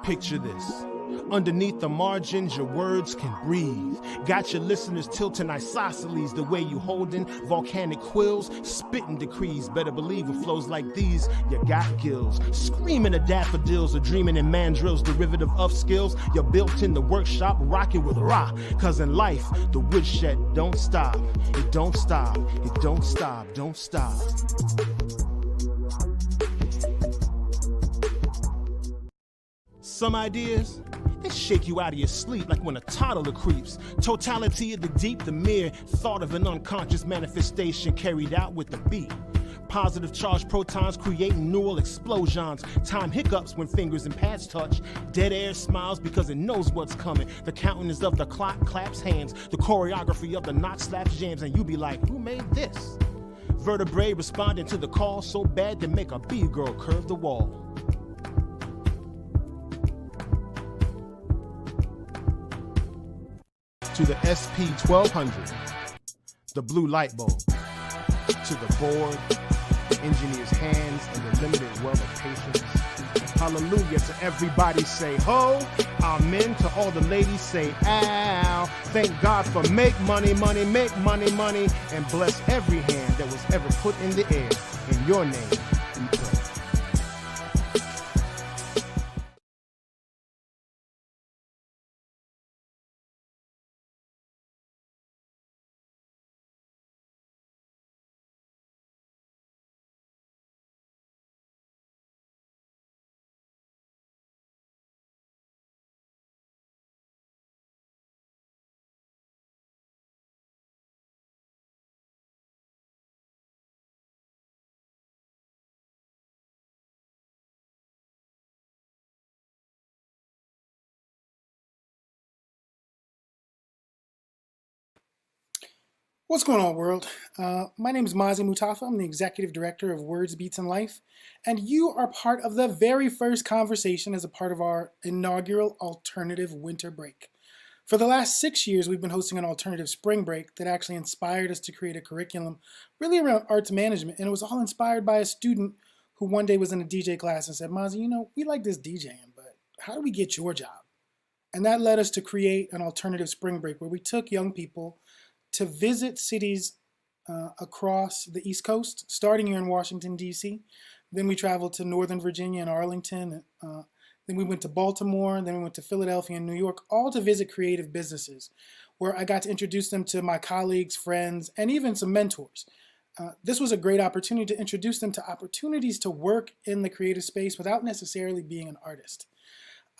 Picture this. Underneath the margins, your words can breathe. Got your listeners tilting isosceles the way you holding volcanic quills, spitting decrees. Better believe it flows like these. You got gills, screaming at daffodils or dreaming in mandrills, derivative of skills. You're built in the workshop, rocking with Ra. Cause in life, the woodshed don't stop. It don't stop. It don't stop. Don't stop. Some ideas, they shake you out of your sleep like when a toddler creeps. Totality of the deep, the mere thought of an unconscious manifestation carried out with the beat. Positive charged protons creating neural explosions. Time hiccups when fingers and pads touch. Dead air smiles because it knows what's coming. The countenance of the clock claps hands. The choreography of the knock slaps jams. And you be like, who made this? Vertebrae responding to the call so bad to make a B-girl curve the wall. To the SP1200, the blue light bulb, to the board, the engineer's hands, and the limited wealth of patience. Hallelujah to everybody say ho, amen to all the ladies say ow. Thank God for make money, money, make money, money, and bless every hand that was ever put in the air. In your name, we pray. What's going on, world? My name is Mazi Mutafa. I'm the Executive Director of Words, Beats, and Life, and you are part of the very first conversation as a part of our inaugural Alternative Winter Break. For the last 6 years, we've been hosting an alternative spring break that actually inspired us to create a curriculum really around arts management, and it was all inspired by a student who one day was in a DJ class and said, Mazi, you know, we like this DJing, but how do we get your job? And that led us to create an alternative spring break where we took young people to visit cities across the East Coast, starting here in Washington, D.C. Then we traveled to Northern Virginia and Arlington. Then we went to Baltimore. Then we went to Philadelphia and New York, all to visit creative businesses, where I got to introduce them to my colleagues, friends, and even some mentors. This was a great opportunity to introduce them to opportunities to work in the creative space without necessarily being an artist.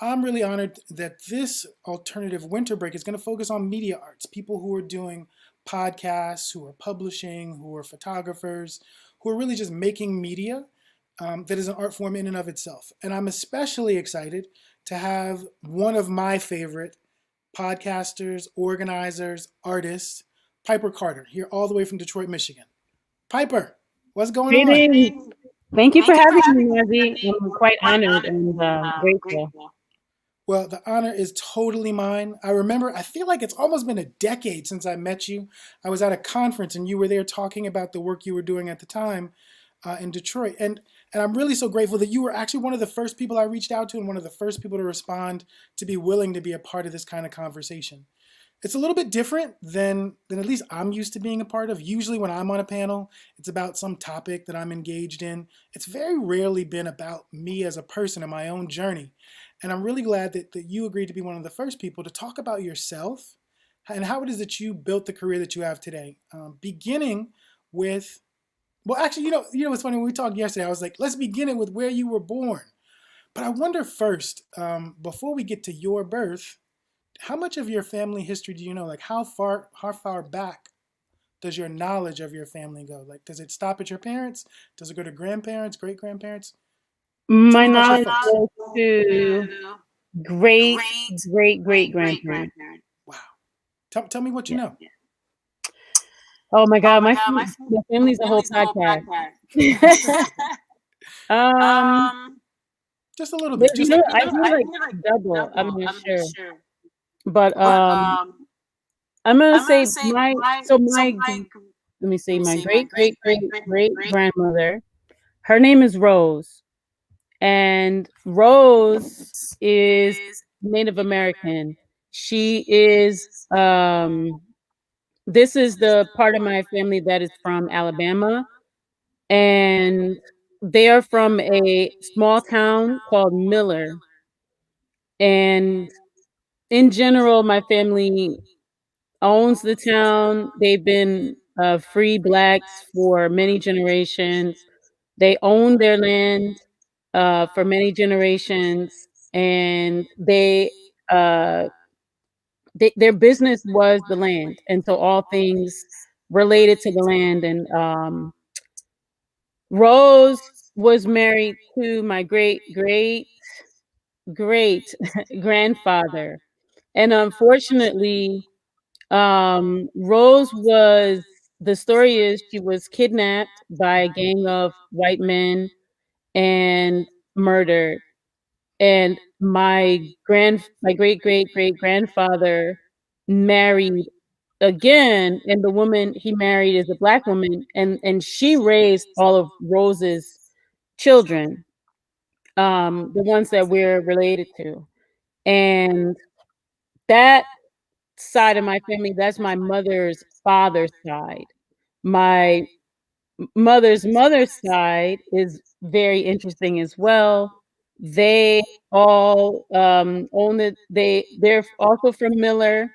I'm really honored that this alternative winter break is going to focus on media arts, people who are doing podcasts, who are publishing, who are photographers, who are really just making media that is an art form in and of itself. And I'm especially excited to have one of my favorite podcasters, organizers, artists, Piper Carter, here all the way from Detroit, Michigan. Piper, what's going on? Thank you for having me, Mazi. I'm quite honored and grateful. Well, the honor is totally mine. I feel like it's almost been a decade since I met you. I was at a conference and you were there talking about the work you were doing at the time in Detroit. And I'm really so grateful that you were actually one of the first people I reached out to and one of the first people to respond to be willing to be a part of this kind of conversation. It's a little bit different than at least I'm used to being a part of. Usually when I'm on a panel, it's about some topic that I'm engaged in. It's very rarely been about me as a person and my own journey. And I'm really glad that you agreed to be one of the first people to talk about yourself and how it is that you built the career that you have today. Beginning with, well, actually, you know what's funny? When we talked yesterday, I was like, let's begin it with where you were born. But I wonder first, before we get to your birth, how much of your family history do you know? Like how far back does your knowledge of your family go? Like, does it stop at your parents? Does it go to grandparents, great-grandparents? My knowledge goes to great-great-great-grandparents. Wow. Tell me what you know. Oh my God, my family's a whole podcast. Just a little bit. I feel like double. I'm not sure. But I'm gonna say my great-great-great-great grandmother, her name is Rose. and Rose is Native American. She is this is the part of my family that is from Alabama, and they are from a small town called Miller. And in general, my family owns the town. They've been free blacks for many generations. They own their land for many generations, and uh, their business was the land, and so all things related to the land. And Rose was married to my great grandfather, and unfortunately, Rose was the story is she was kidnapped by a gang of white men and murdered. And my great grandfather married again, and the woman he married is a black woman, and she raised all of Rose's children, the ones that we're related to. And that side of my family, that's my mother's father's side. My mother's side is very interesting as well. They all own it. They're also from Miller.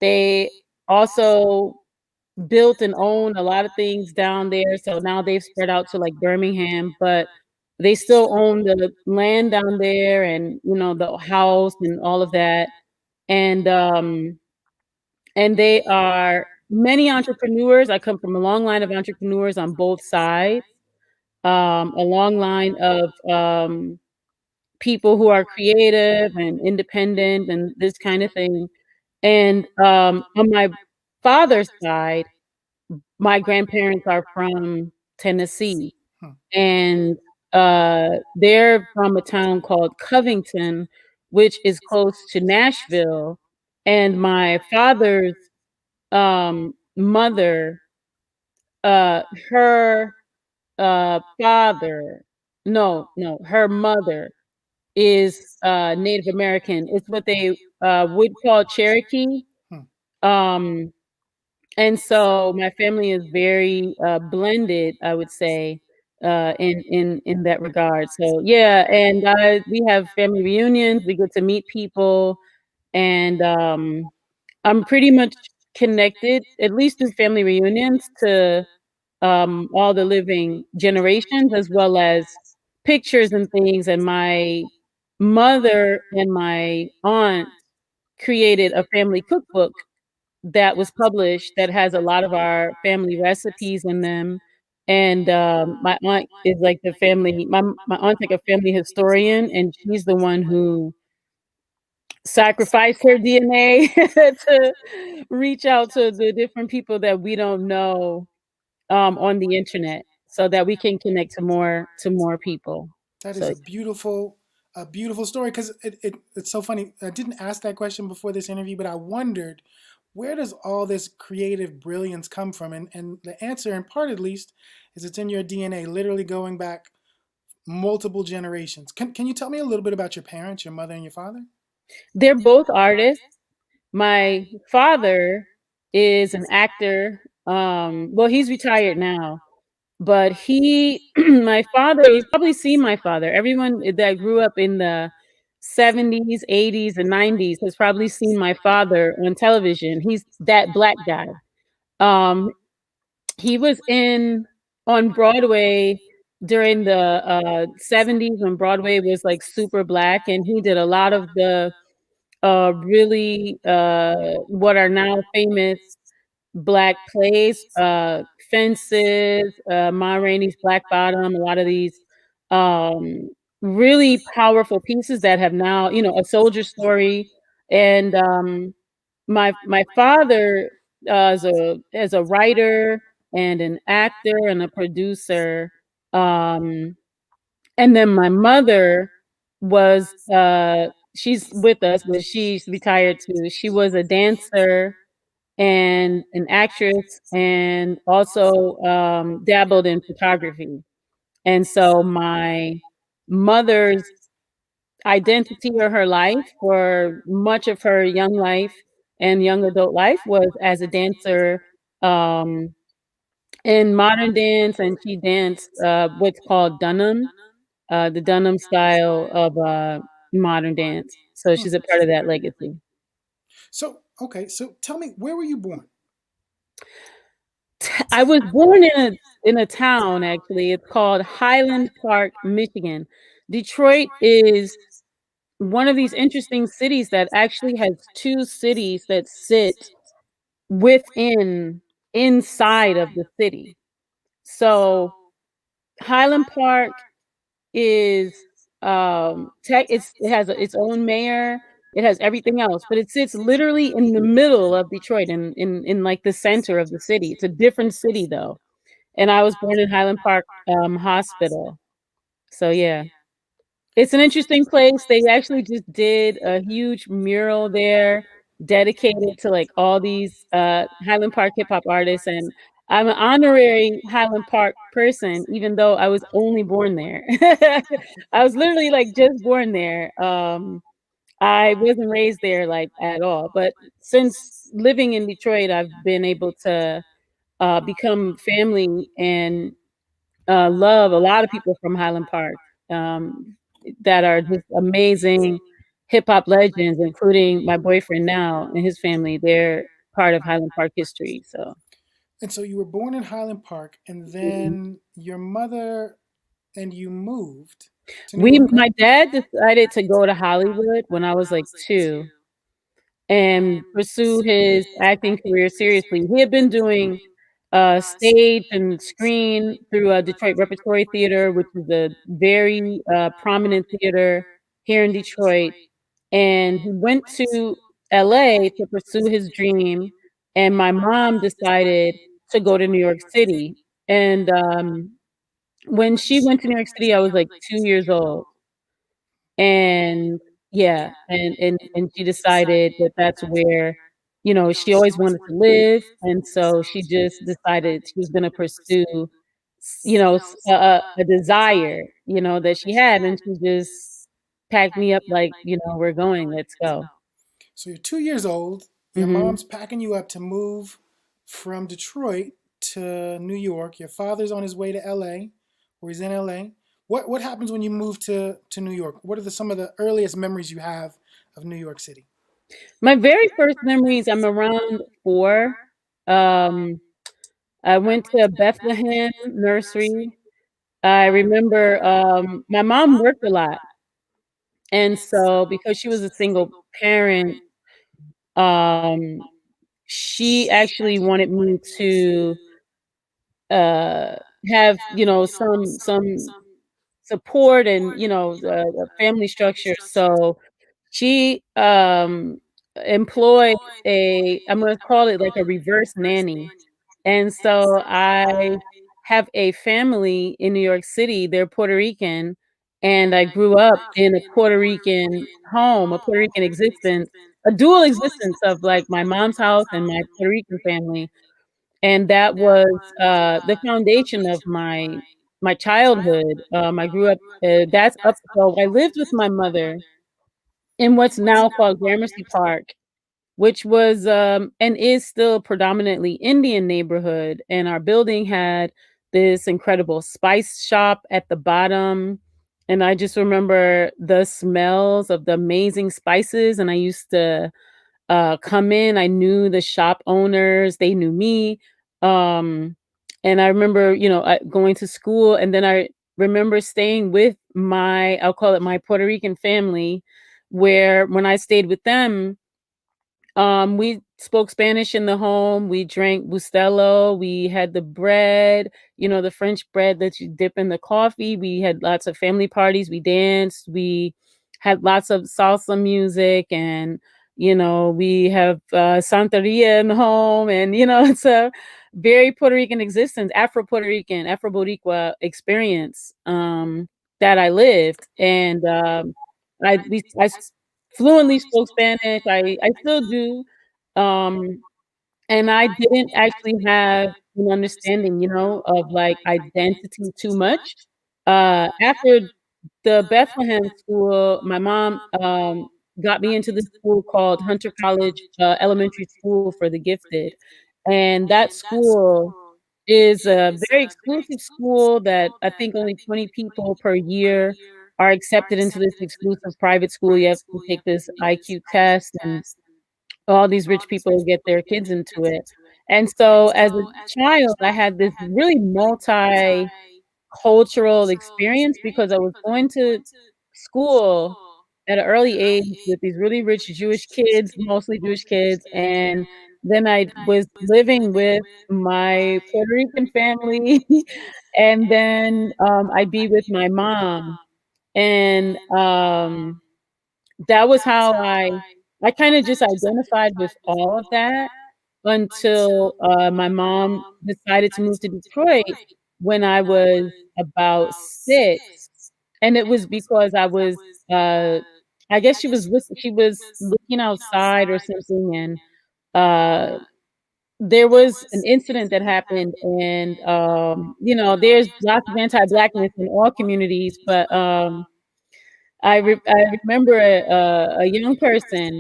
They also built and own a lot of things down there. So now they've spread out to like Birmingham, but they still own the land down there, and the house and all of that. And they are many entrepreneurs. I come from a long line of entrepreneurs on both sides, a long line of people who are creative and independent and this kind of thing. And on my father's side, my grandparents are from Tennessee, Hmm. and they're from a town called Covington, which is close to Nashville. And my father's mother, uh, her father, no, her mother is Native American. It's what they would call Cherokee. Hmm. Um, and so my family is very blended, I would say, in that regard. So yeah, and we have family reunions. We get to meet people, and I'm pretty much connected, at least through family reunions, to all the living generations, as well as pictures and things. And my mother and my aunt created a family cookbook that was published that has a lot of our family recipes in them. And my aunt is like my aunt's like a family historian, and she's the one who sacrificed her DNA to reach out to the different people that we don't know on the internet, so that we can connect to more people. That is So a beautiful story because it's so funny. I didn't ask that question before this interview, but I wondered where does all this creative brilliance come from? And the answer, in part at least, is it's in your DNA, literally going back multiple generations. Can you tell me a little bit about your parents, your mother and your father? they're both artists. My father is an actor. Well, he's retired now, but my father, you've probably seen my father. Everyone that grew up in the 70s, 80s, and 90s has probably seen my father on television. He's that black guy. Um, he was in on Broadway during the 70s, when Broadway was like super black, and he did a lot of the really what are now famous black plays, Fences, Ma Rainey's Black Bottom, a lot of these um, really powerful pieces that have now, A Soldier Story. And my father, as a writer and an actor and a producer, um, and then my mother was she's with us, but she's retired too. She was a dancer and an actress, and also dabbled in photography. And so mother's identity or her life for much of her young life and young adult life was as a dancer, um, in modern dance, and she danced, what's called Dunham, the Dunham style of, modern dance. So Hmm. she's a part of that legacy. So, okay, so tell me, where were you born? I was born in a town, actually. It's called Highland Park, Michigan. Detroit is one of these interesting cities that actually has 2 cities that sit within inside of the city. So, Highland Park is, tech it has its own mayor, it has everything else, but it sits literally in the middle of Detroit in, like, the center of the city. It's a different city, though. And I was born in Highland Park, Hospital. So, yeah. It's an interesting place. They actually just did a huge mural there dedicated to, like, all these, Highland Park hip hop artists, and I'm an honorary Highland Park person, even though I was only born there. I was literally, like, just born there. I wasn't raised there, like, at all, but since living in Detroit, I've been able to, become family and love a lot of people from Highland Park, um, that are just amazing hip hop legends, including my boyfriend now and his family. They're part of Highland Park history. So And so you were born in Highland Park, and mhm. then your mother and you moved to New York, right? My dad decided to go to Hollywood when I was like 2 and pursue his acting career seriously. He had been doing stage and screen through Detroit Repertory Theater, which is a very prominent theater here in Detroit. And he went to LA to pursue his dream. And my mom decided to go to New York City. And when she went to New York City, I was like 2 years old. And yeah, and she decided that that's where, she always wanted to live, and so she just decided she was gonna pursue, a desire, that she had, and she just packed me up like, "We're going, let's go." So you're 2 years old. Your Mhm. mom's packing you up to move from Detroit to New York. Your father's on his way to LA, or he's in LA. What happens when you move to New York? What are some of the earliest memories you have of New York City? My very first memories, I'm around 4. Um, I went to Bethlehem Nursery. I remember, my mom worked a lot, and so because she was a single parent, um, she actually wanted me to, uh, have, some support and, the family structure, so she, employed I'm gonna call it like a reverse nanny. And so I have a family in New York City, they're Puerto Rican, and I grew up in a Puerto Rican home, a Puerto Rican existence, a dual existence of, like, my mom's house and my Puerto Rican family, and that was, the foundation of my childhood. I grew up, that's up so I lived with my mother in what's now called Gramercy Park, which was, and is still predominantly Indian neighborhood, and our building had this incredible spice shop at the bottom, and I just remember the smells of the amazing spices, and I used to, come in, I knew the shop owners, they knew me, um, and I remember, going to school, and then I remember staying with I'll call it my Puerto Rican family, where when I stayed with them, we spoke Spanish in the home, we drank Bustelo, we had the bread, the French bread that you dip in the coffee, we had lots of family parties, we danced, we had lots of salsa music, and, we have, Santeria in the home, and, it's a very Puerto Rican existence, Afro-Puerto Rican, Afro-Boricua experience, that I lived, and, I fluently spoke Spanish, I still do, um, and I didn't actually have an understanding, of, like, identity too much. After the Bethlehem school, my mom got me into this school called Hunter College Elementary School for the Gifted, and that school is a very exclusive school that I think only 20 people per year are accepted into this exclusive private school. You have to take this IQ test, and all these rich people get their kids into it. And so as a child, I had this really multicultural experience because I was going to school at an early age with these really rich Jewish kids, mostly Jewish kids, and then I was living with my Puerto Rican family, and then, I'd be with my mom, and, that was how I kinda just identified with all of that until, my mom decided to move to Detroit when I was about 6, and it was because uh I guess she was looking outside or something, and, uh, there was an incident that happened, and, there's lots of anti-Blackness in all communities, but, I remember a young person,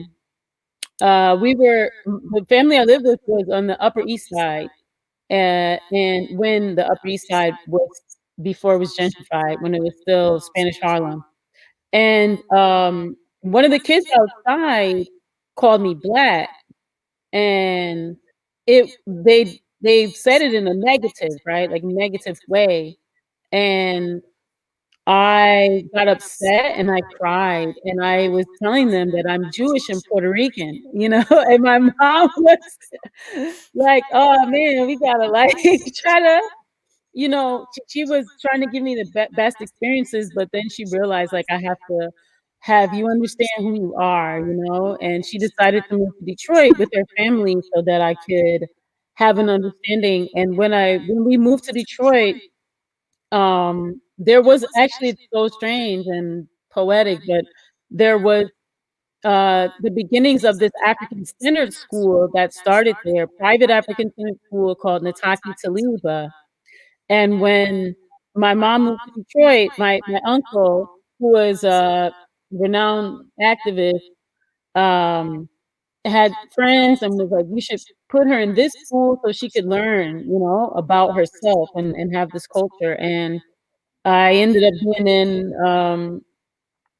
the family I lived with was on the Upper East Side, and when the Upper East Side was before it was gentrified, when it was still Spanish Harlem, and, one of the kids outside called me black, and they said it in a negative, right, like, negative way, and I got upset and I cried, and I was telling them that I'm Jewish and Puerto Rican, and my mom was like, "Oh, man, we gotta, like, try to," she was trying to give me the best experiences, but then she realized, like, I have to have you understand who you are, and she decided to move to Detroit with her family so that I could have an understanding, and when we moved to Detroit, there was actually, it's so strange and poetic, but there was, the beginnings of this African-centered school that started there, private African-centered school called Nataki Taliba, and when my mom moved to Detroit, my uncle, who was a renowned activist, um, had friends and was like, "You should put her in this school so she could learn, about herself and have this culture," and I ended up being in,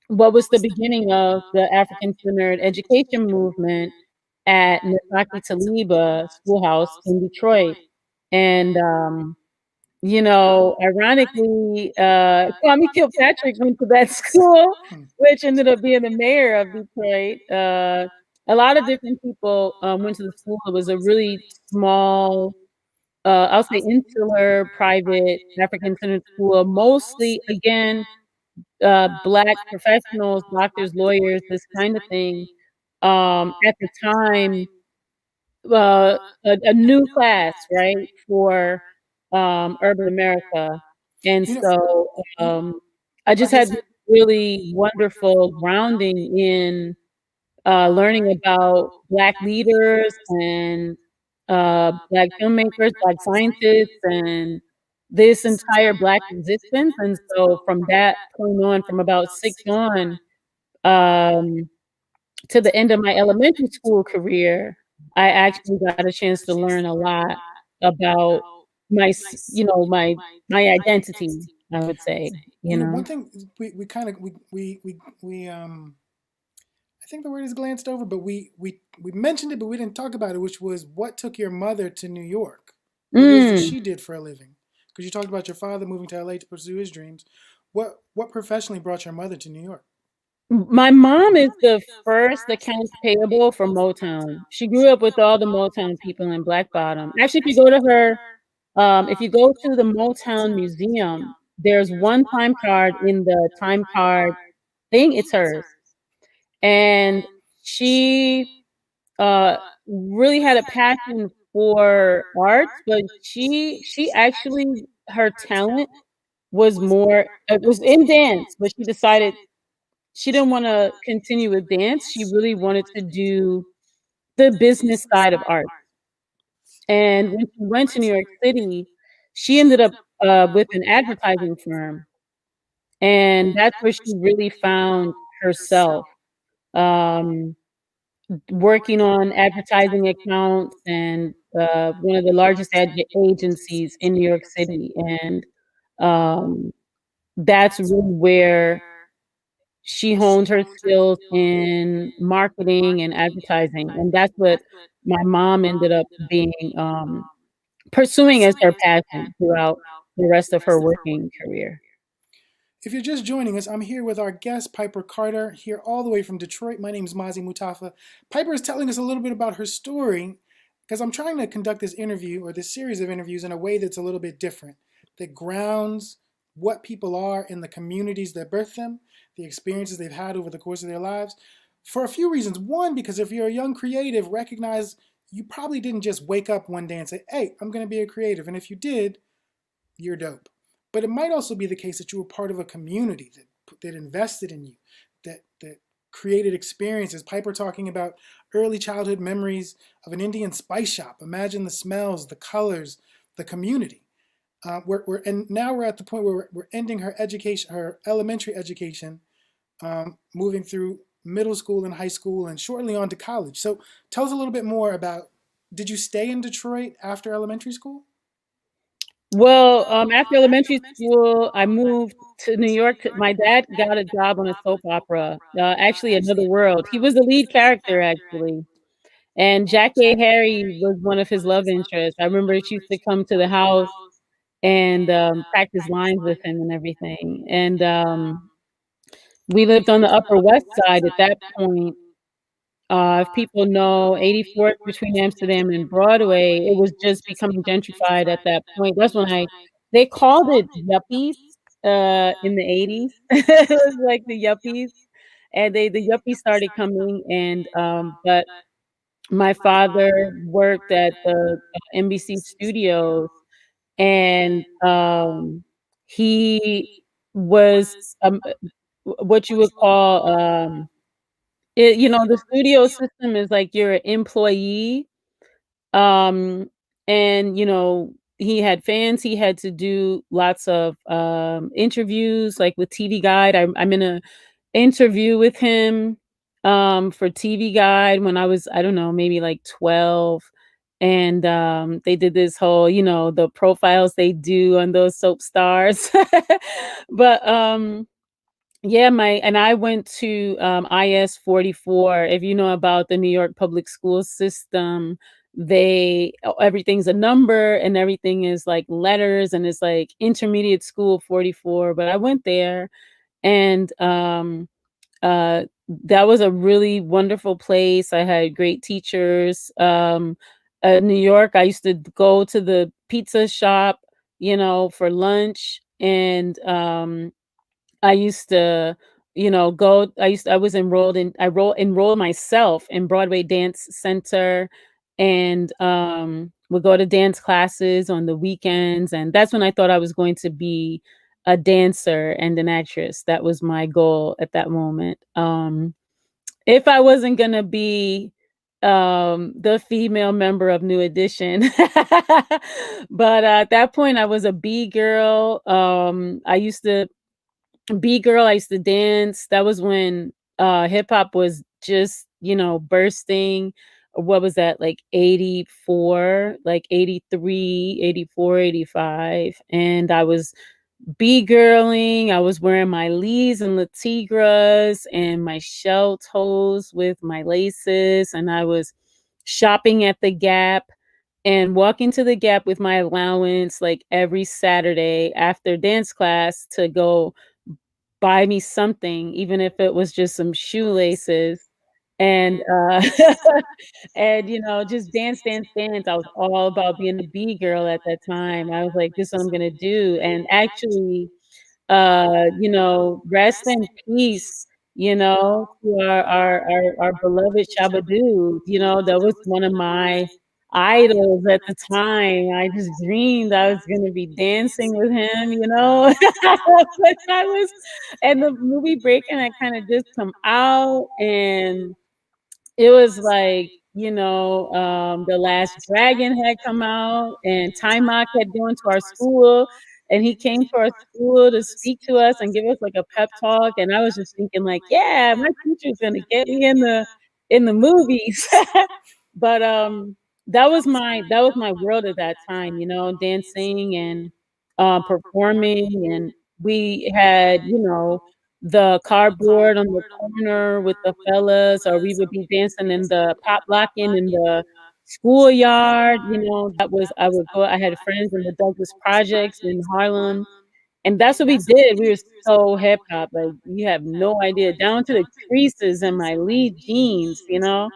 what was the beginning of the African-centered education movement at Nataki Taliba Schoolhouse in Detroit, and, ironically, Kwame Kilpatrick went to that school, which ended up being the mayor of Detroit. A lot of different people, went to the school. It was a really small, I'll say insular, private, African-centered school, mostly, again, Black professionals, doctors, lawyers, this kind of thing. At the time, a new class, right, for, urban America, and You know, so, you, I I just had guess this really wonderful grounding in, learning about Black leaders and, Black filmmakers, Black scientists, and this entire Black resistance, and so from that point on, from about 6 on, um to the end of my elementary school career, I actually got a chance to learn a lot about my identity, I would say, you one know? thing we kind of we I think the word is glanced over, but we mentioned it, but we didn't talk about it, which was what took your mother to New York. What is it Mm. she did for a living? Because you talked about your father moving to LA to pursue his dreams. What professionally brought your mother to New York? My mom is the first accounts payable for Motown. She grew up with all the Motown people in Black Bottom. Actually, if you go to the Motown Museum, there's one time card in the time card thing, it's hers. And she uh, really had a passion for arts, but she actually her talent was more it was in dance, but she decided she didn't wanna continue with dance, she really wanted to do the business side of art. And when she went to New York City, she ended up, with an advertising firm, and that's where she really found herself. Um, Working on advertising accounts and one of the largest agencies in New York City, and um, that's really where she honed her skills in marketing and advertising, and that's what my mom ended up being pursuing as her passion throughout the rest of her working career. If you're just joining us, I'm here with our guest, Piper Carter, here all the way from Detroit. My name is Mazi Mutafa. Piper is telling us a little bit about her story because I'm trying to conduct this interview or this series of interviews in a way that's a little bit different, that grounds what people are in the communities that birth them, the experiences they've had over the course of their lives, for a few reasons. One, because if you're a young creative, recognize you probably didn't just wake up one day and say, hey, I'm going to be a creative. And if you did, you're dope. But it might also be the case that you were part of a community that invested in you, that created experiences. Piper talking about early childhood memories of an Indian spice shop. Imagine the smells, the colors, the community. And now we're at the point where we're ending her education, her elementary education, moving through middle school and high school, and shortly on to college. So tell us a little bit more about. Did you stay in Detroit after elementary school? Well, after elementary school, I moved to New York. My dad got a job on a soap opera, actually Another World. He was the lead character actually, and Jackie Harry was one of his love interests. I remember she used to come to the house and practice lines with him and everything. And we lived on the Upper West Side at that point. If people know 84th between Amsterdam and Broadway, it was just becoming gentrified at that point. That's when they called it yuppies in the 80s. It was like the yuppies, and the yuppies started coming, and but my father worked at the NBC studios, and he was what you would call the studio system is like you're an employee, um, and, he had fans, he had to do lots of, interviews, like, with TV Guide. I'm in a interview with him, for TV Guide when I was, I don't know, maybe, like, 12, and, they did this whole, the profiles they do on those soap stars. But, yeah, I went to, IS 44. If you know about the New York public school system, everything's a number and everything is like letters, and it's like intermediate school 44, but I went there, and that was a really wonderful place. I had great teachers. New York, I used to go to the pizza shop, for lunch, and I used to, I was enrolled myself in Broadway Dance Center, and would go to dance classes on the weekends, and that's when I thought I was going to be a dancer and an actress. That was my goal at that moment. If I wasn't gonna be the female member of New Edition. But at that point I was a B girl. I used to B-girl, I used to dance. That was when, hip hop was just, bursting. What was that, like 84, like 83, 84, 85, and I was B-girling. I was wearing my Lees and Latigras and my shell toes with my laces, and I was shopping at the Gap and walking to the Gap with my allowance, like, every Saturday after dance class to go buy me something, even if it was just some shoelaces, and, and, just dance, dance, dance. I was all about being a B girl at that time. I was like, "This is what I'm gonna do," and actually, rest in peace, to our beloved Shabba-Doo. That was one of my idols at the time. I just dreamed I was gonna be dancing with him, But I was and the movie Breaking had kinda just come out, and it was like, The Last Dragon had come out, and Timok had gone to our school, and he came to our school to speak to us and give us like a pep talk. And I was just thinking like, yeah, my teacher's gonna get me in the movies. But that was my world at that time, you know, dancing and performing. And we had, you know, the cardboard on the corner with the fellas, or we would be dancing in the pop locking in the schoolyard. You know, that was I would go. I had friends in the Douglas Projects in Harlem, and that's what we did. We were so hip hop, like you have no idea, down to the creases in my Lee jeans, you know.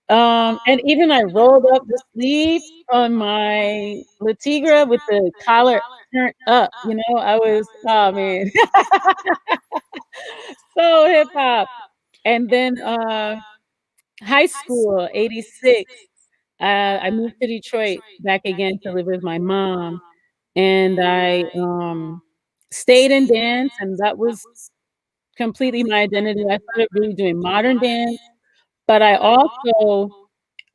And even I rolled up the sleeve on my Latigra with the collar turned up, you know. I was, oh man, so hip hop. And then high school, 86, I moved to Detroit back again to live with my mom. And I stayed in dance, and that was completely my identity. I started really doing modern dance, but I also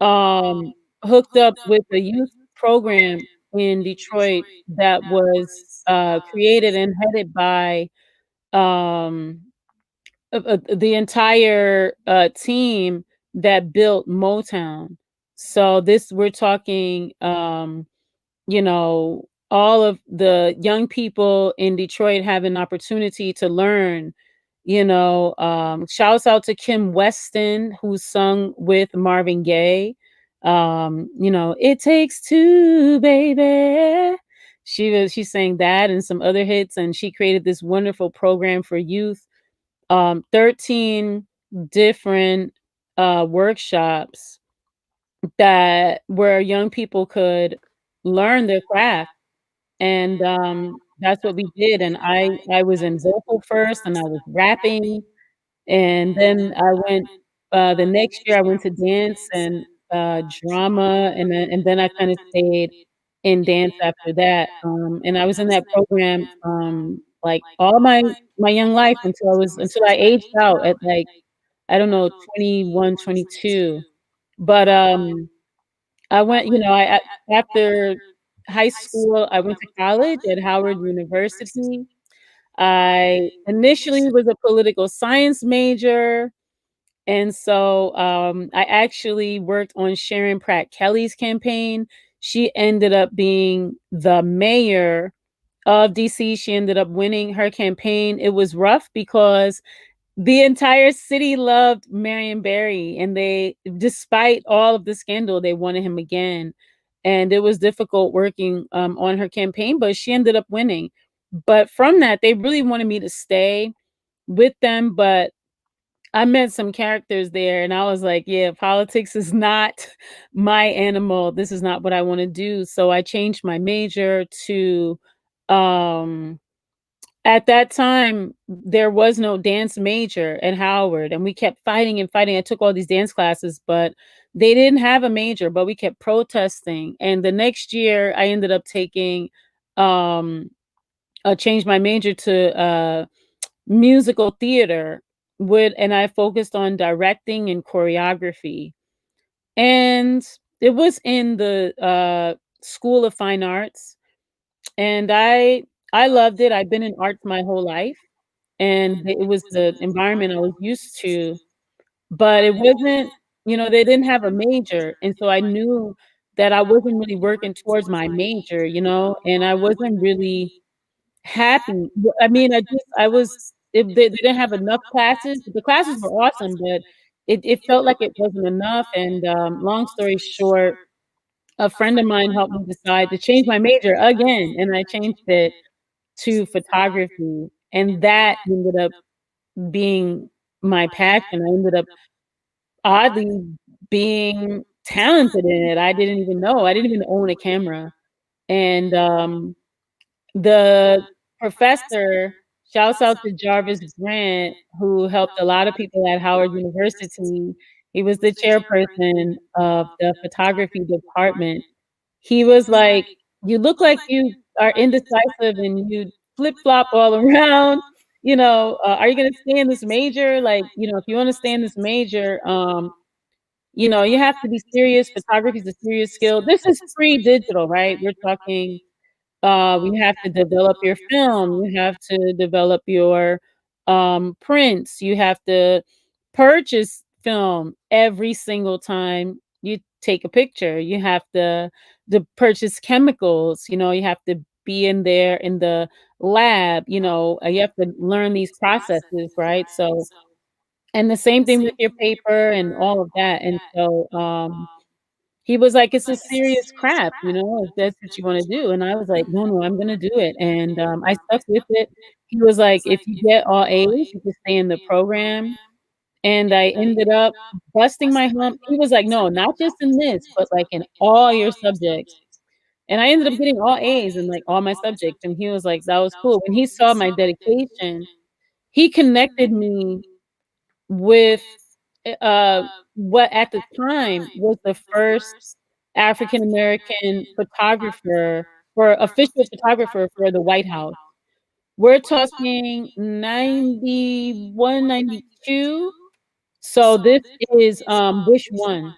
um, hooked up with a youth program in Detroit that was created and headed by um, the entire team that built Motown. So this we're talking, you know, all of the young people in Detroit have an opportunity to learn. You know, shouts out to Kim Weston, who sung with Marvin Gaye. You know, it takes two, baby. She sang that and some other hits, and she created this wonderful program for youth. 13 different workshops that where young people could learn their craft. And that's what we did. And I was in vocal first, and I was rapping, and then I went the next year I went to dance and drama, and then I kind of stayed in dance after that. And I was in that program like all my young life until I aged out at like, I don't know, 21, 22. But I went, you know, after high school, I went to college at Howard University. I initially was a political science major, and so, I actually worked on Sharon Pratt Kelly's campaign. She ended up being the mayor of DC. She ended up winning her campaign. It was rough because the entire city loved Marion Barry, and they, despite all of the scandal, they wanted him again. And it was difficult working on her campaign, but she ended up winning. But from that, they really wanted me to stay with them, but I met some characters there, and I was like, yeah, politics is not my animal. This is not what I want to do. So I changed my major to um at that time, there was no dance major at Howard, and we kept fighting and fighting. I took all these dance classes, but they didn't have a major, but we kept protesting. And the next year, I ended up taking, um, I changed my major to musical theater, and I focused on directing and choreography. And it was in the School of Fine Arts, and I loved it. I've been in arts my whole life, and it was the environment I was used to, but it wasn't, you know, they didn't have a major, and so I knew that I wasn't really working towards my major, you know, and I wasn't really happy. I mean, I was they didn't have enough classes. The classes were awesome, but it felt like it wasn't enough. And long story short, a friend of mine helped me decide to change my major again, and I changed it to photography, and that ended up being my passion. I ended up oddly being talented in it. I didn't even know. I didn't even own a camera. And the professor, shouts out to Jarvis Grant, who helped a lot of people at Howard University. He was the chairperson of the photography department. He was like, "You look like you are indecisive and you flip-flop all around. You know, are you gonna stay in this major? Like, you know, if you wanna stay in this major, you know, you have to be serious. Photography is a serious skill." This is pre-digital, right? We're talking You have to develop your film, you have to develop your prints, you have to purchase film every single time you take a picture. You have to purchase chemicals, you have to be in there in the lab, you have to learn these processes, right? So, and the same thing with your paper and all of that. And so he was like, "It's a serious crap, if that's what you wanna do." And I was like, "No, no, I'm gonna do it." And, I stuck with it. He was like, "If you get all A's, you can stay in the program." And I ended up busting my hump. He was like, "No, not just in this, but, like, in all your subjects." And I ended up getting all A's in, like, all my subjects, and he was like, "That was cool." When he saw my dedication, he connected me with, what at the time was the first African American photographer or official photographer for the White House. We're talking 91, 92. So this is, Bush 1.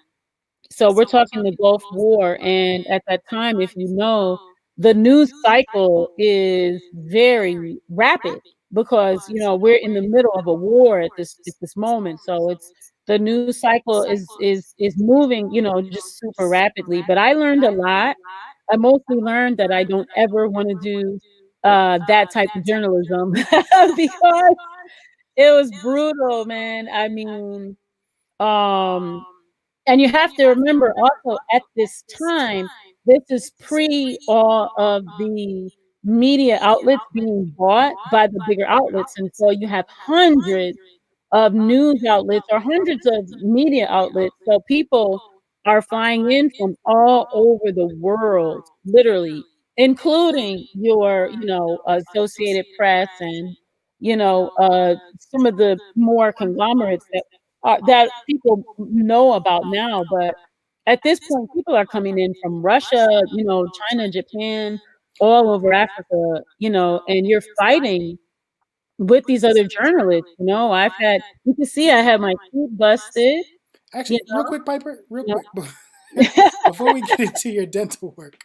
So we're talking the Gulf War, and at that time, if you know, the news cycle is very rapid because, we're in the middle of a war at this moment. So it's the news cycle is moving, just super rapidly. But I learned a lot. I mostly learned that I don't ever want to do that type of journalism because it was brutal, man. I mean, um and you have to remember also at this time, this is pre all of the media outlets being bought by the bigger outlets, and so you have hundreds of news outlets or hundreds of media outlets, so people are flying in from all over the world, literally, including your, Associated Press and, some of the more conglomerates that people know about now, but at this point, people are coming in from Russia, China, Japan, all over Africa, and you're fighting with these other journalists. I've had you can see I have my feet busted, you Actually, real quick, Piper, real know quick, before we get into your dental work,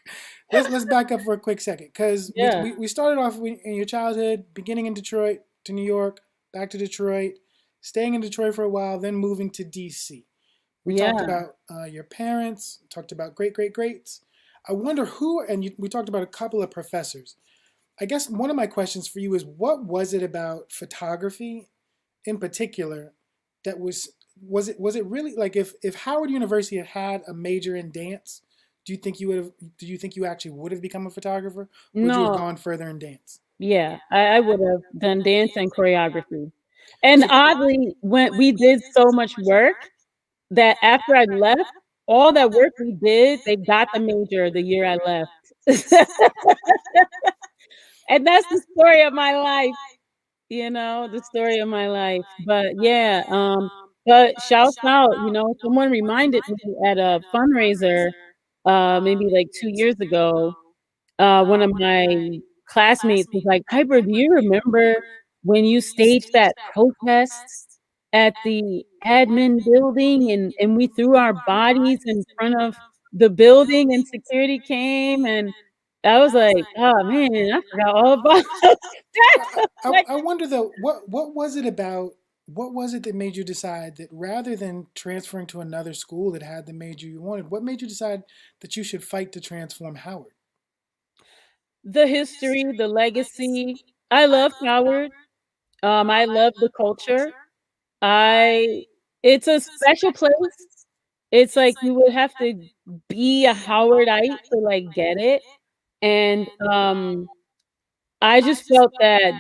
let's back up for a quick second because we, yeah, we, we started off in your childhood, beginning in Detroit to New York, back to Detroit, staying in Detroit for a while, then moving to DC. We talked yeah. about your parents, talked about great great greats. I wonder who, and we talked about a couple of professors. I guess one of my questions for you is what was it about photography in particular that was it really like if Howard University had had a major in dance, do you think you actually would have become a photographer? Would you have No, gone further in dance? yeah, I would have done dance and choreography, and So oddly, when we did so much work that after I left, all that work we did, they got the major the year I left. And that's the story of my life, the story of my life. But yeah, but shouts out, someone reminded me at a fundraiser, maybe like 2 years ago, one of my classmates was like, "Piper, do you remember when you staged that protest at the admin building and we threw our bodies in front of the building and security came?" And I was like, "Oh, man, I forgot all about that." Like, I wonder though, what was it about? What was it that made you decide that rather than transferring to another school that had the major you wanted, what made you decide that you should fight to transform Howard? the history, the legacy. I love Howard. I love the culture. I It's a special place. It's like you would have to be a Howardite to, like, get it, and, I just felt that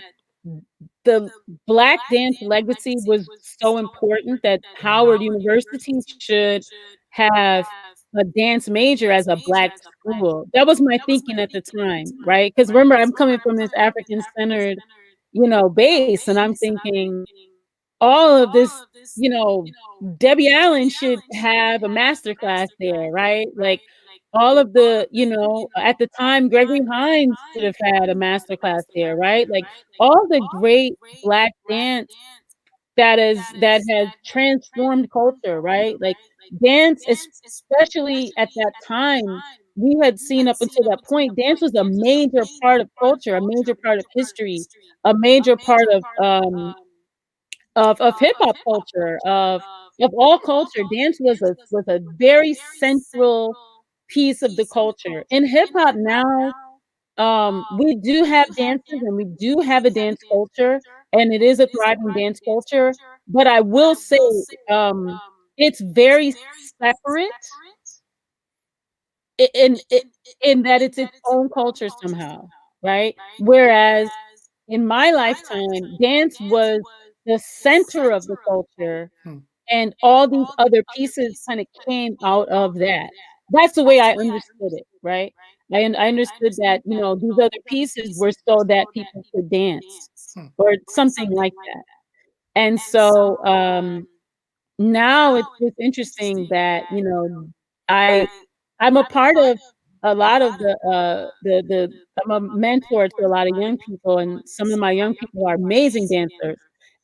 the Black dance legacy was so important that Howard University should have a dance major as a Black school. That was my thinking at the time, right? Because remember, I'm coming from this African-centered, base, and I'm thinking all of this, you know, Debbie Allen should have a master class there, right? Like, all of the, at the time, Gregory Hines should have had a master class there, right? Like, all the great Black dance that has transformed culture, right? Like, dance, especially at that time, we had seen up until that point, dance was a major part of culture, a major part of history, a major part of hip hop culture, of all culture. Dance was a very central piece of the culture. In hip hop now, we do have dances and we do have a dance culture, and it is a thriving dance culture. But I will say, um, it's very separate in that it's its own culture somehow, right? Whereas in my lifetime, dance was the center of the culture, Hmm. and all these other pieces kind of came out of that. That's the way I understood it, right? I understood that, you know, these other pieces were so that people could dance Hmm. or something like that. And so now it's interesting that, you know, I I'm a part of a lot of the I'm a mentor to a lot of young people, and some of my young people are amazing dancers,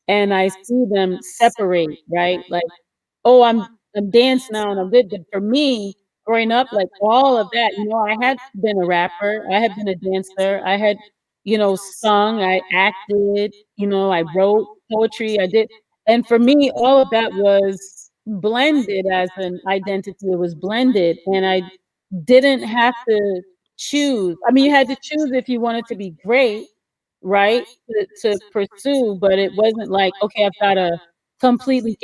and I see them separate, right? Like, "Oh, I'm dance now and I'm good," but for me, growing up, like, all of that, you know, I had been a rapper, I had been a dancer, I had, you know, sung, I acted, you know, I wrote poetry, I did, and for me, all of that was blended as an identity, it was blended, and I didn't have to choose. I mean, you had to choose if you wanted to be great, right, to pursue, but it wasn't like, "Okay, I've gotta completely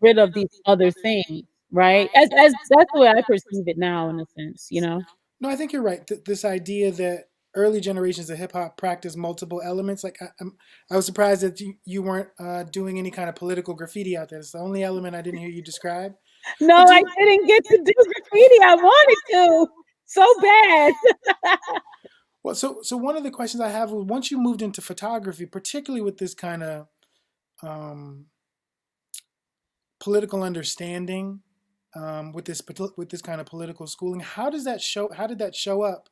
rid of these other things," right? As that's the way I perceive it now in a sense, you know? No, I think you're right. This idea that early generations of hip hop practice multiple elements. Like I was surprised that you weren't doing any kind of political graffiti out there. It's the only element I didn't hear you describe. No, But do I you, didn't get to do graffiti, I wanted to so bad. well, so one of the questions I have was once you moved into photography, particularly with this kind of um, political understanding, with this kind of political schooling, how does that show? How did that show up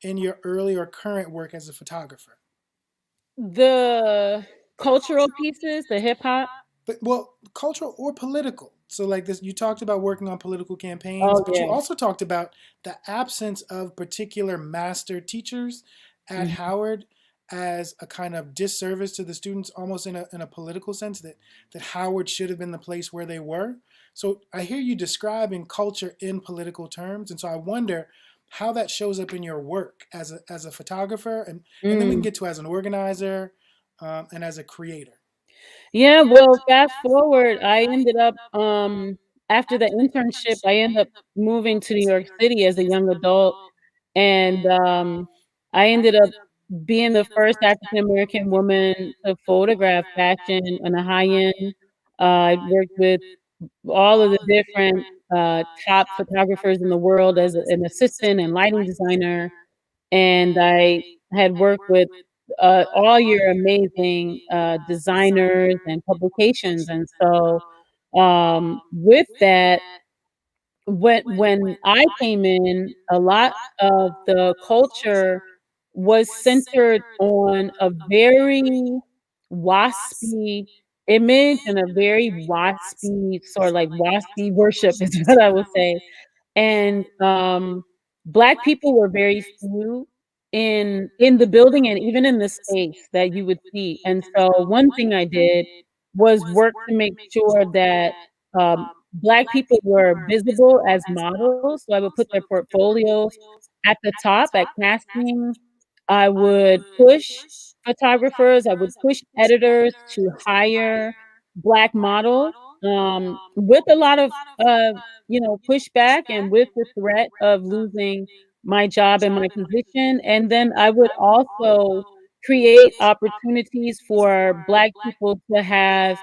in your early or current work as a photographer? The cultural pieces, the hip hop. But well, cultural or political. So like this, you talked about working on political campaigns, Oh, but you yeah. also talked about the absence of particular master teachers at Mhm. Howard as a kind of disservice to the students, almost in a political sense that Howard should have been the place where they were. So I hear you describing culture in political terms, and so I wonder how that shows up in your work as a photographer, and then we can Mm. get to as an organizer and as a creator. Yeah, well, fast forward, I ended up, after the internship, I ended up moving to New York City as a young adult, and, I ended up being the first African American woman to photograph fashion on a high end. I worked with all of the different, top photographers in the world as an assistant and lighting designer, and I had worked with, all your amazing, designers and publications, and so, with that, when I came in, a lot of the culture was centered on a very waspy image and a very waspy sort of like waspy worship is what I would say. And, Black people were very few in the building and even in the space that you would see, and so one thing I did was work to make sure that, Black people were visible as models, so I would put their portfolios at the top at casting. I would push photographers, I would push editors to hire Black models, with a lot of, you know, pushback and with the threat of losing my job and my position, and then I would also create opportunities for Black people to have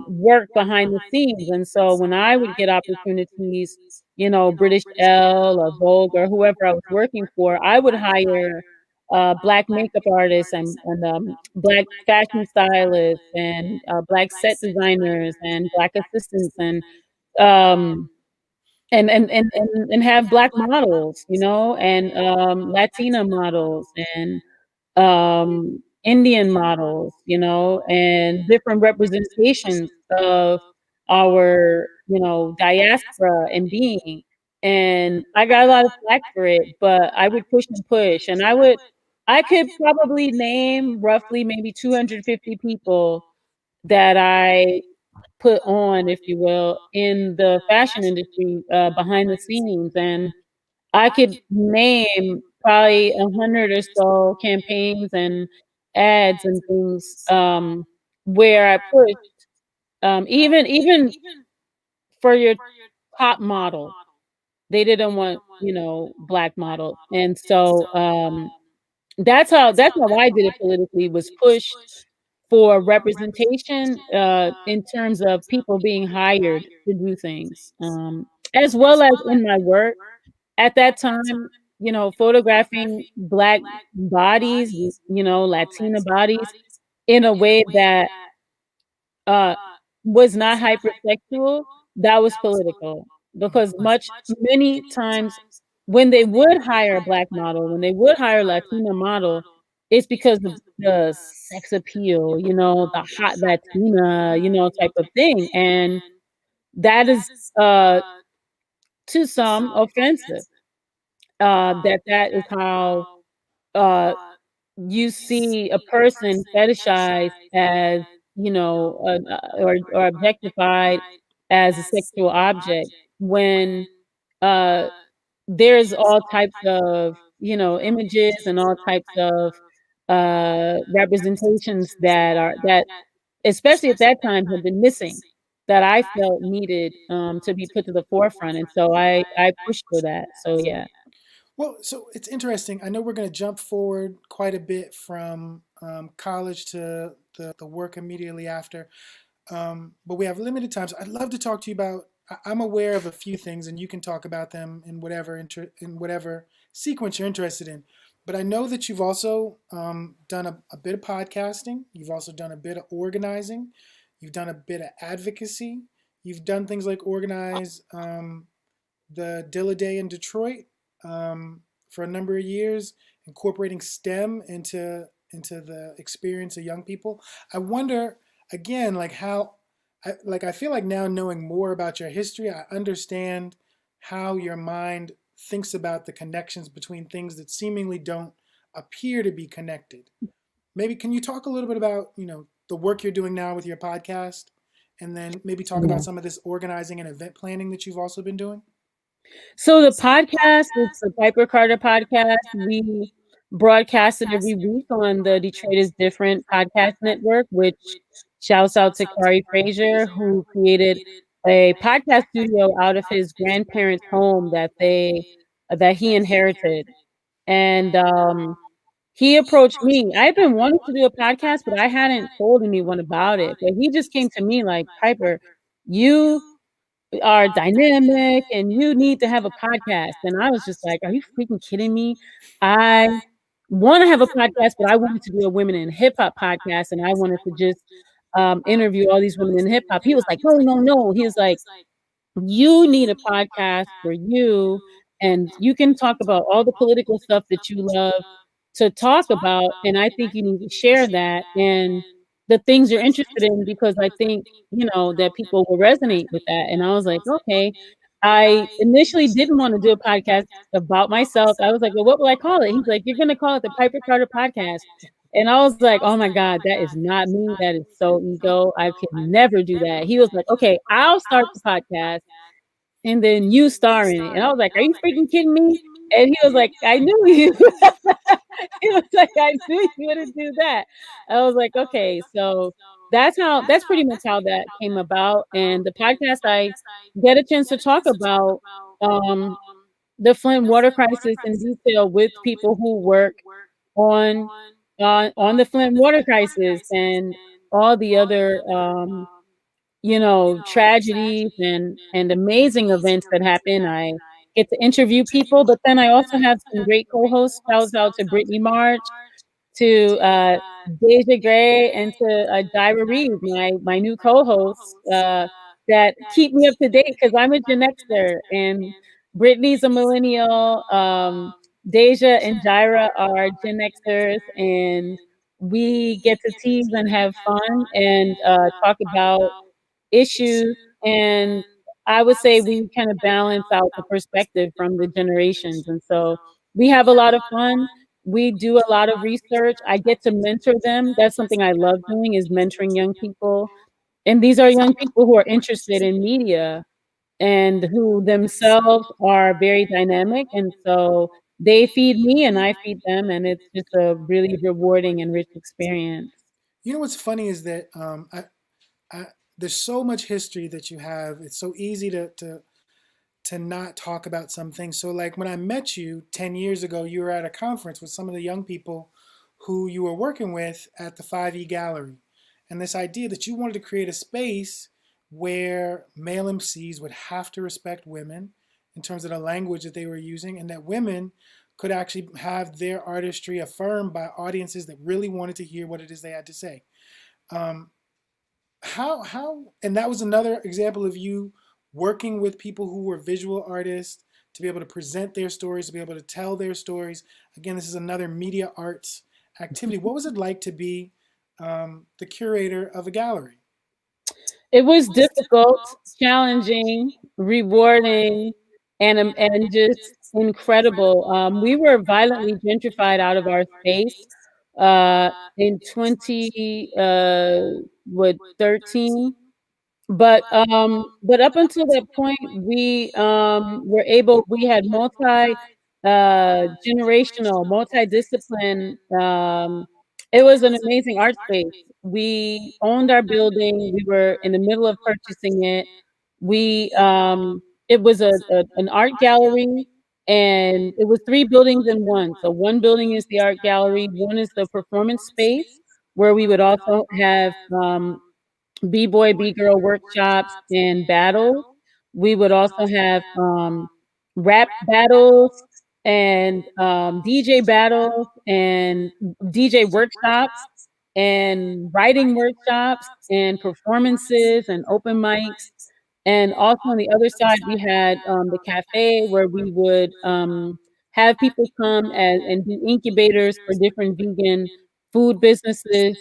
work behind the scenes, and so when I would get opportunities, you know, British Elle or Vogue or whoever I was working for, I would hire, Black makeup artists and Black fashion stylists and, Black set designers and Black assistants um, and have Black models, you know, and, Latina models and Indian models, you know, and different representations of our, you know, diaspora and being. and I got a lot of flack for it, but I would push and push, and I could probably name roughly maybe 250 people that I put on, if you will, in the fashion industry, behind the scenes, and I could name probably 100 or so campaigns and ads and things, where I pushed, even for your top model, they didn't want, black models, and so, that's how I did it politically, was push for representation, in terms of people being hired to do things, as well as in my work. At that time, photographing Black bodies, Latina bodies in a way that, uh, was not hypersexual, that was political. Because many times when they would hire a Black model, when they would hire a Latina model, it's because of the sex appeal, the hot Latina, type of thing, and that is, to some offensive, that is how, uh, you see a person fetishized as, or objectified as a sexual object when, uh, there's all types of, images and all types of, representations that especially at that time had been missing, that I felt needed, to be put to the forefront, and so I pushed for that, so yeah. Well, so it's interesting. I know we're going to jump forward quite a bit from college to the work immediately after, but we have limited time. So I'd love to talk to you about. I'm aware of a few things, and you can talk about them in whatever sequence you're interested in. But I know that you've also done a bit of podcasting. You've also done a bit of organizing. You've done a bit of advocacy. You've done things like organize the Dilla Day in Detroit for a number of years, incorporating STEM into the experience of young people. I wonder again, like how, I feel like now knowing more about your history, I understand how your mind thinks about the connections between things that seemingly don't appear to be connected. Maybe can you talk a little bit about the work you're doing now with your podcast, and then maybe talk about Yeah. some of this organizing and event planning that you've also been doing? So the podcast, it's the Piper Carter podcast. We broadcast it every week on the Detroit is Different podcast network, which shouts out to Kari Frazier, who created a podcast studio out of his grandparents' home that he inherited. And he approached me. I've been wanting to do a podcast, but I hadn't told anyone about it. But he just came to me like, Piper, you are dynamic and you need to have a podcast. And I was just like, are you freaking kidding me? I want to have a podcast, but I wanted to do a women in hip hop podcast, and I wanted to just interview all these women in hip hop. He was like, no, no, no. He was like, you need a podcast for you, and you can talk about all the political stuff that you love to talk about, and I think you need to share that and the things you're interested in, because I think, that people will resonate with that. And I was like, "Okay." I initially didn't wanna do a podcast about myself. I was like, "Well, what will I call it?" He's like, "You're gonna call it the Piper Carter Podcast." And I was like, "Oh my god, that is not me. That is so ego. I could never do that." He was like, "Okay, I'll start the podcast and then you star in it." And I was like, "Are you freaking kidding me?" And he was like, "I knew you." He was like, "I knew you wouldn't do that." I was like, "Okay." So that's pretty much how that came about. And the podcast, I get a chance to talk about um the Flint water crisis in detail with people who work on on the Flint water crisis and all the other tragedies and amazing events that happen. I get to interview people, but then I also have some great co-hosts. Shouts out to Brittany March, to Deja Gray, and to Dyra Reed, my new co-hosts, that keep me up to date because I'm a Gen Xer and Brittany's a millennial. Deja and Dyra are Gen Xers, and we get to tease and have fun and talk about issues. And I would say we kind of balance out the perspective from the generations. And so we have a lot of fun. We do a lot of research. I get to mentor them. That's something I love doing, is mentoring young people. And these are young people who are interested in media and who themselves are very dynamic. And so they feed me and I feed them. And it's just a really rewarding and rich experience. You know what's funny is that I, there's so much history that you have. It's so easy to not talk about some things. So like when I met you 10 years ago, you were at a conference with some of the young people who you were working with at the 5E Gallery. And this idea that you wanted to create a space where male MCs would have to respect women in terms of the language that they were using, and that women could actually have their artistry affirmed by audiences that really wanted to hear what it is they had to say. Um, and that was another example of you working with people who were visual artists to be able to present their stories, to be able to tell their stories. Again, this is another media arts activity. What was it like to be the curator of a gallery? It was difficult, challenging, rewarding, and just incredible. We were violently gentrified out of our space in 20 what 13. But up until that point, we were able. We had generational, multidiscipline. It was an amazing art space. We owned our building. We were in the middle of purchasing it. We it was an art gallery, and it was three buildings in one. So one building is the art gallery. One is the performance space, where we would also have B-boy, B-girl workshops and battles. We would also have rap battles and DJ battles and DJ workshops and writing workshops and performances and open mics. And also on the other side, we had the cafe, where we would have people come and do incubators for different vegan food businesses,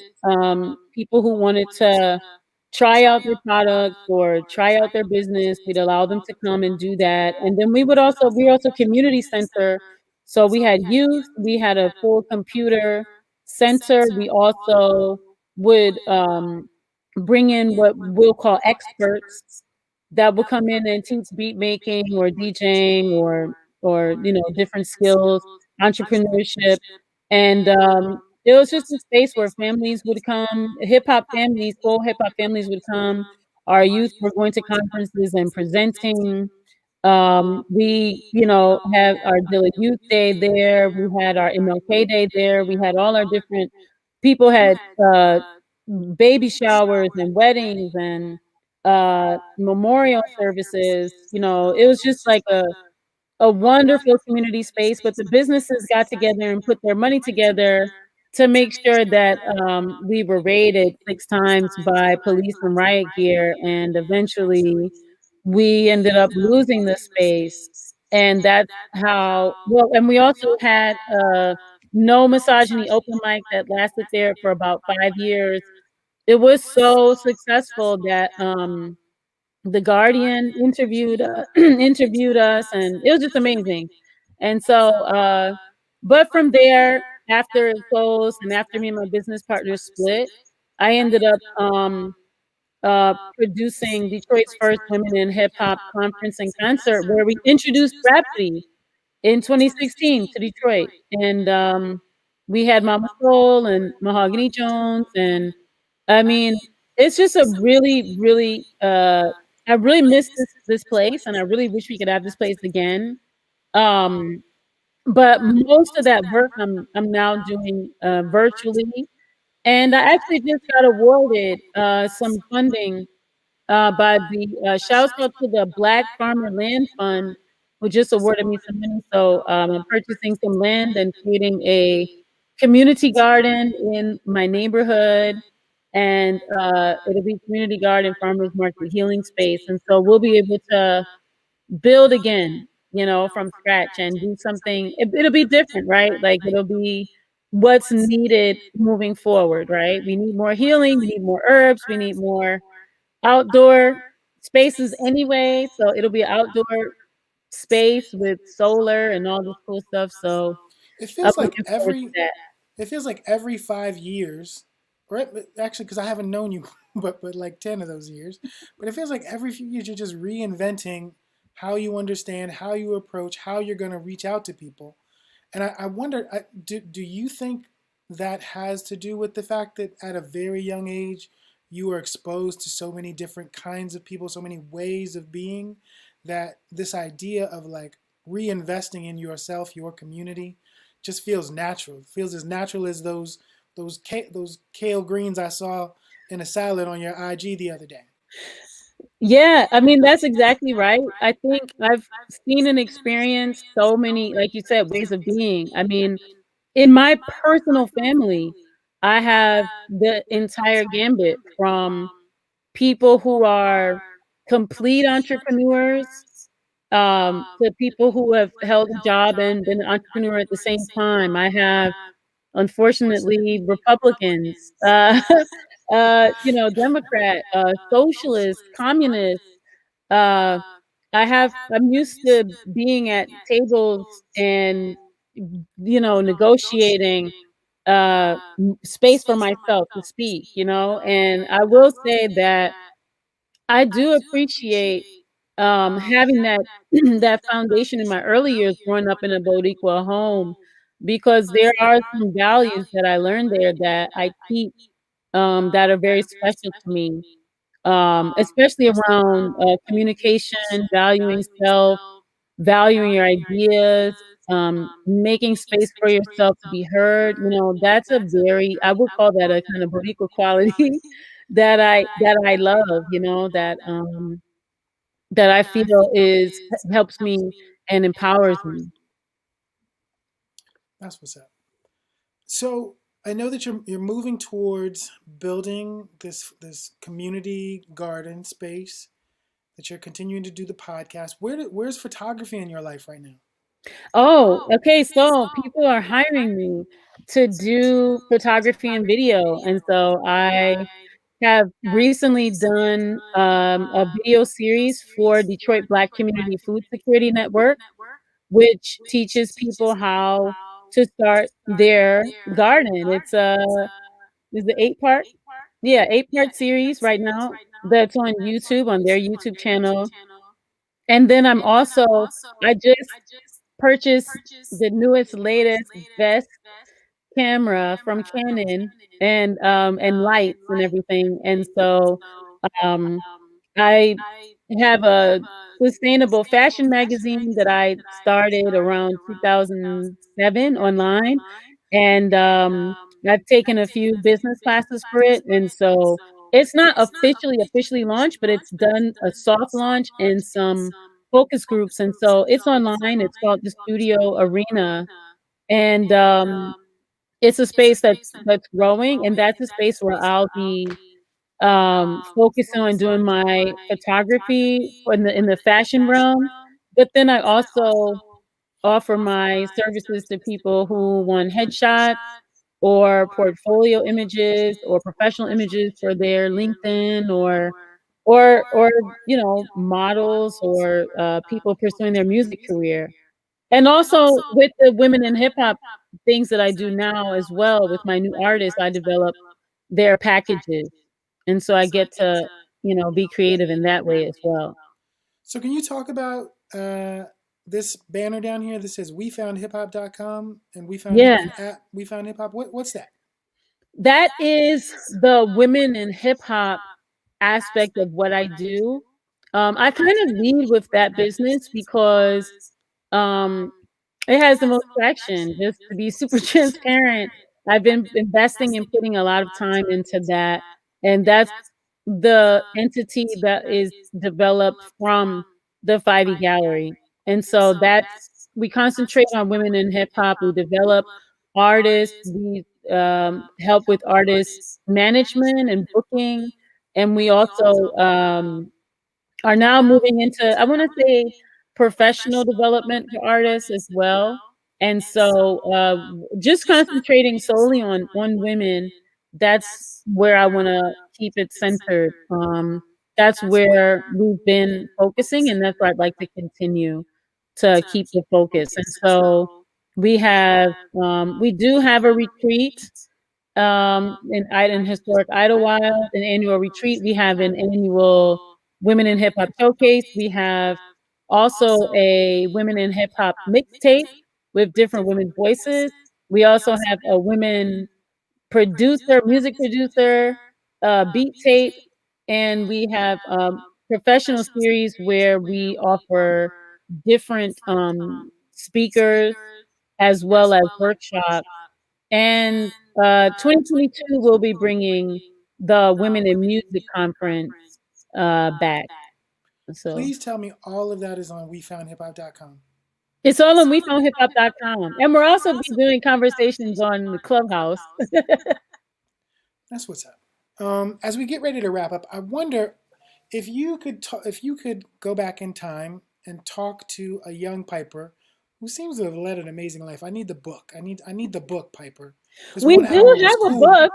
people who wanted to try out their products or try out their business. We'd allow them to come and do that. And then we were also community center. So we had youth, we had a full computer center. We also would bring in what we'll call experts that will come in and teach beat making or DJing or different skills, entrepreneurship. And it was just a space where families would come, hip hop families, full hip hop families would come. Our youth were going to conferences and presenting. We, have our Dilla Youth Day there. We had our MLK Day there. We had all our different people had baby showers and weddings and memorial services. It was just like a wonderful community space, but the businesses got together and put their money together to make sure that we were raided 6 times by police and riot gear, and eventually we ended up losing the space. And that's how well. And we also had no misogyny open mic that lasted there for about 5 years. It was so successful that the Guardian interviewed interviewed us, and it was just amazing. And so, but from there, after it closed, and after me and my business partner split, I ended up producing Detroit's first Women in Hip Hop conference and concert, where we introduced Rhapsody in 2016 to Detroit, and we had Mama Soul and Mahogany Jones, and I mean, it's just a really, really, I really miss this place, and I really wish we could have this place again. Um, but most of that work I'm now doing virtually, and I actually just got awarded some funding by the shouts out to the Black Farmer Land Fund, who just awarded me some money. So I'm purchasing some land and creating a community garden in my neighborhood, and it'll be community garden, farmers market, healing space, and so we'll be able to build again, from scratch and do something. It'll be different, right? Like it'll be what's needed moving forward, right? We need more healing, we need more herbs, we need more outdoor spaces anyway, so it'll be outdoor space with solar and all this cool stuff, so It I'm feels like looking forward to every that. it feels like every 5 years, right? Actually, because I haven't known you, but like 10 of those years. But it feels like every few years you're just reinventing how you understand, how you approach, how you're going to reach out to people. And I wonder, do you think that has to do with the fact that at a very young age you are exposed to so many different kinds of people, so many ways of being, that this idea of like reinvesting in yourself, your community, just feels natural. It feels as natural as those kale greens I saw in a salad on your IG the other day. Yeah, I mean, that's exactly right. I think I've seen and experienced so many, like you said, ways of being. I mean, in my personal family, I have the entire gambit from people who are complete entrepreneurs, to people who have held a job and been an entrepreneur at the same time. I have, unfortunately, Republicans, Democrat, socialists, communists. Uh, I'm used to being at tables and, negotiating space for myself to speak, and I will say that I do appreciate having that that foundation in my early years growing up in a Boricua home, because there are some values that I learned there that I keep, that are very special to me, especially around communication, valuing self, valuing your ideas, making space for yourself to be heard. That's a very, I would call that a kind of Boricua quality that I love. That I feel is helps me and empowers me. That's what's up. So I know that you're moving towards building this community garden space, that you're continuing to do the podcast. Where's photography in your life right now? Oh, okay, so people are hiring me to do photography and video, and so I have recently done, a video series for Detroit Black Community Food Security Network, which teaches people how to start their garden. It's a is it 8-part? Yeah, 8-part series right now that's on YouTube, on their YouTube channel, and then I just purchased the newest, latest, best camera from Canon, and lights and everything, and so, um, I have a sustainable fashion magazine that I started around 2007 online, and, I've taken a few business classes for it, and so it's not officially launched, but it's done a soft launch and some focus groups, and so it's online. It's called the Studio Arena, and, it's a space that's growing, and that's a space where I'll be, focusing on doing my photography in the fashion realm, but then I also offer my services to people who want headshots or portfolio images or professional images for their LinkedIn, or models or, people pursuing their music career. And also with the women in hip hop things that I do now as well with my new artists, I develop their packages. And so I get to, be creative in that way as well. So can you talk about this banner down here that says wefoundhiphop.com and Yeah. we found hip hop? What's that? That is the women in hip hop aspect of what I do. I kind of lead with that business because, um, it has the most traction, just to be super transparent. I've been investing and putting a lot of time into that, and that's the entity that is developed from the 5E Gallery, and so that's we concentrate on women in hip hop, we develop artists, we, help with artist management and booking, and we also, are now moving into, I wanna say, professional development for artists as well, and so, just concentrating solely on women, that's where I wanna keep it centered, that's where we've been focusing, and that's where I'd like to continue to keep the focus. And so we do have a retreat in historic Idlewild, an annual retreat. We have an annual Women in Hip Hop showcase. We have also a Women in Hip Hop mixtape with different women's voices. We also have a women music producer, beat tape, and we have professional series where we offer different speakers as well as workshops. And 2022 will be bringing the Women in Music Conference back. So Please tell me all of that is on wefoundhiphop.com. it's all on wefoundhiphop.com. And we'll also be doing conversations on the Clubhouse. That's what's up. As we get ready to wrap up, I wonder if you could go back in time and talk to a young Piper who seems to have led an amazing life. I need the book. I need the book, Piper. We do have a book.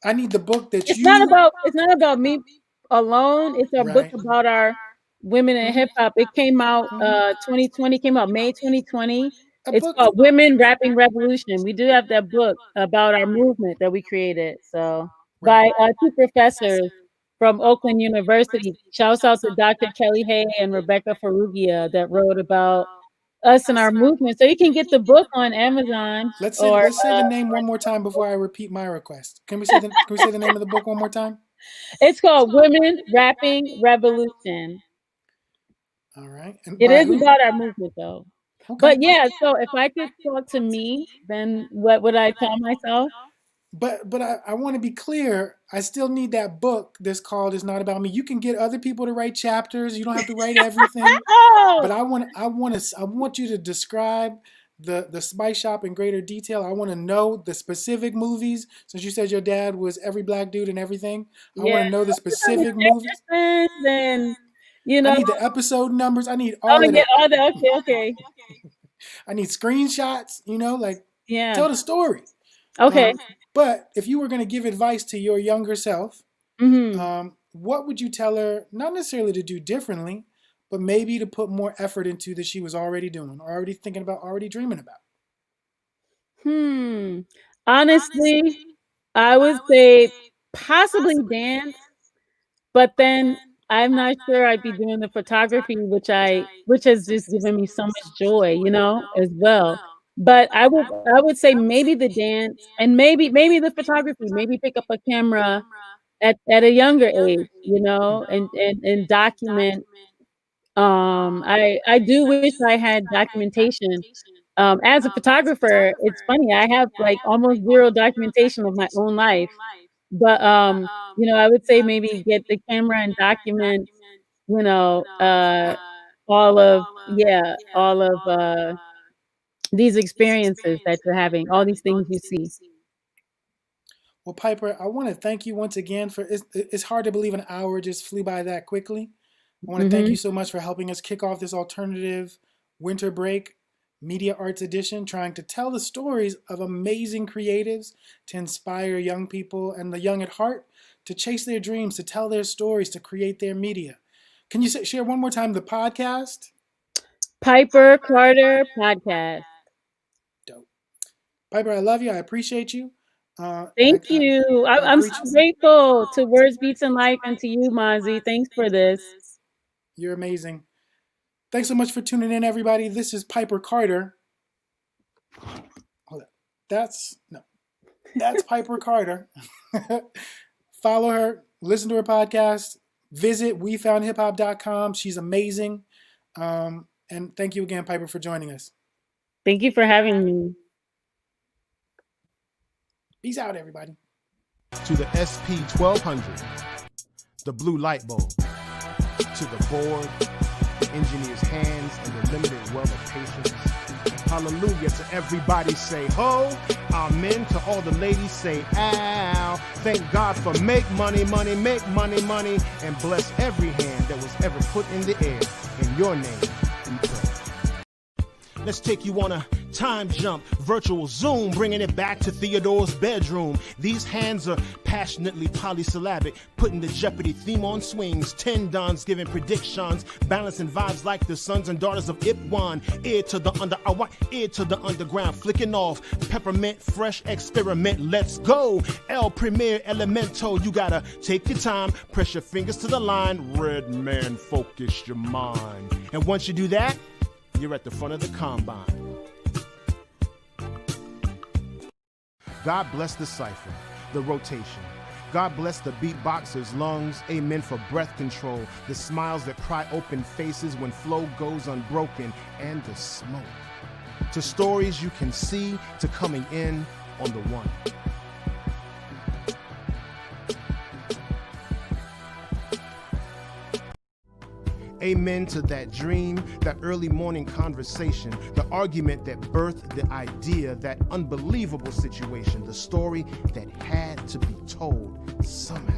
I need the book that it's not about me alone. It's a book about our women in hip hop. It came out 2020, came out May 2020. It's called Women Rapping Revolution. We do have that book about our movement that we created. So by two professors from Oakland University. Shouts out to Dr. Kelly Hay and Rebecca Ferrugia that wrote about us and our movement. So you can get the book on Amazon. Let's say the name one more time before I repeat my request. Can we say the name of the book one more time? It's called Women Rapping Revolution. All right. And it is about our movement though. Okay. But yeah, so if I could talk to me, then what would I tell myself? But I want to be clear. I still need that book that's called "It's Not About Me." You can get other people to write chapters. You don't have to write everything. But I want you to describe the Spice Shop in greater detail. I want to know the specific movies. Since you said your dad was every black dude and everything, I want to know the specific movies. And I need the episode numbers. I need all of that. Okay. I need screenshots. Tell the story. Okay. But if you were going to give advice to your younger self, what would you tell her, not necessarily to do differently, but maybe to put more effort into that she was already doing, or already thinking about, already dreaming about? Honestly, I would say possibly dance, but then I'm not sure I'd be doing the photography, which has just given me so much joy, as well. But I would say maybe the dance and maybe the photography, maybe pick up a camera at a younger age, and document. I do wish I had documentation. As a photographer, it's funny, I have like almost zero documentation of my own life. But I would say maybe get the camera and document, all of these experiences that you're having, all these things you see. Well, Piper, I want to thank you once again for it's hard to believe an hour just flew by that quickly. I want to thank you so much for helping us kick off this alternative winter break media arts edition, trying to tell the stories of amazing creatives to inspire young people and the young at heart to chase their dreams, to tell their stories, to create their media. Can you share one more time the podcast? Piper Carter Podcast. Dope. Piper, I love you. I appreciate you. Thank you. I'm so grateful to Words, Beats, and Life and to you, Mazi. Thanks for this. You're amazing. Thanks so much for tuning in, everybody. This is Piper Carter. Hold up. That's Piper Carter. Follow her, listen to her podcast, visit wefoundhiphop.com. She's amazing. And thank you again, Piper, for joining us. Thank you for having me. Peace out, everybody. To the SP1200, the blue light bulb, to the board, the engineer's hands, and the limited well of patience. Hallelujah to everybody say ho, amen to all the ladies say ow. Thank God for make money, make money, and bless every hand that was ever put in the air. In your name, we pray. Let's take you on a Time jump, virtual zoom, bringing it back to Theodore's bedroom. These hands are passionately polysyllabic, putting the Jeopardy theme on swings. 10 dons giving predictions, balancing vibes like the sons and daughters of Ipwan. Ear to the ear to the underground, flicking off. Peppermint, fresh experiment, let's go. El Premier Elemento, you gotta take your time, press your fingers to the line. Red man, focus your mind. And once you do that, you're at the front of the combine. God bless the cipher, the rotation. God bless the beatboxer's lungs, amen for breath control, the smiles that pry open faces when flow goes unbroken, and the smoke. To stories you can see, to coming in on the one. Amen to that dream, that early morning conversation, the argument that birthed the idea, that unbelievable situation, the story that had to be told somehow.